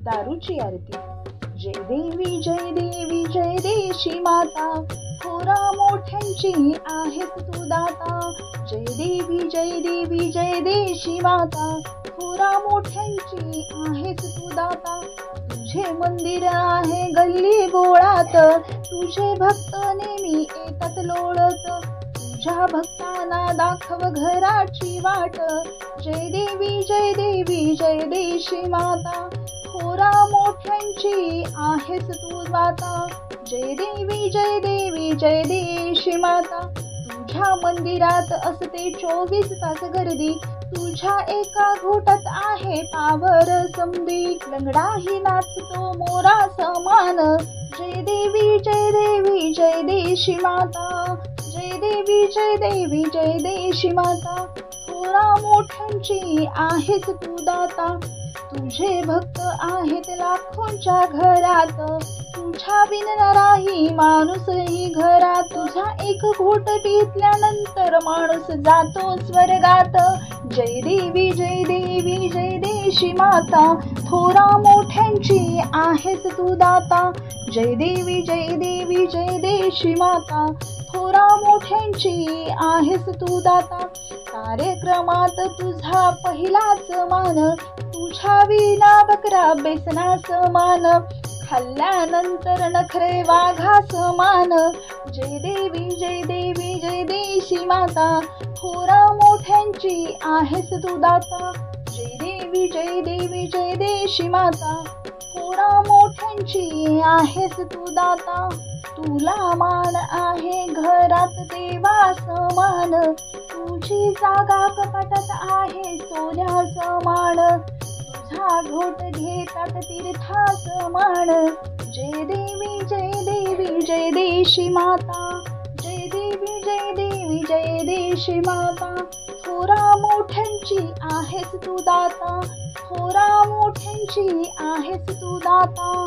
दारूची आरती। जय देवी जय देवी जय देशी माता, थोरा मोठ्यांची आहेस तू दाता। जय देवी जय देवी जय देशी माता, थोरा मोठ्यांची आहेस तू दाता। तुझे मंदिर आहे गल्ली बोळात, तुझे भक्त नेहमी येतात लोळत। तुझ्या भक्तांना दाखव घराची वाट, जय देवी जय देवी जय देशी माता, थोरा मोठ्यांची आहेस तू दाता। जय देवी जय देवी जय देशी माता, तुझ्या मंदिरात असते 24 तास गर्दी, तुझ्या एका घोटात आहे पावर समधी। लंगडाही नाचतो मोरा समान, जय देवी जय देवी जय देशी माता, जय देवी जय देवी जय देशी माता, थोरा मोठ्यांची आहेस तू दाता। तुझे भक्त आहेत लाखोंच्या घरात, तुझ्या विना नाही माणूसही घरात। तुझा एक घोट पिल्यानंतर माणूस जातो स्वर्गात। जय देवी जय देवी जय देशी माता, थोरा मोठ्यांची आहेस तू दाता। जय देवी जय देवी जय देशी माता, थोरा मोठ्यांची आहेस तू दाता। कार्यक्रमात तुझा पहिलाच मान, तुझ्या विना बकरा बेसना समान, खाल्ल्यानंतर नखरे वाघा समान। जय देवी जय देवी जय देशी माता, थोरा मोठ्यांची आहेस तू दाता। जय देवी जय देवी जय देशी माता, थोरा मोठ्यांची आहेस तू दाता। तुला मान आहे घरात देवा समान, तुझी जागा कपाटात आहे सोन्या समान। तुझा घोट घेतात तीर्था समान, जय देवी जय देवी जय देशी माता, जय देवी जय देवी जय देशी माता, थोरा मोठ्यांची आहेस तू दाता, थोरा मोठ्यांची आहेस तू दाता।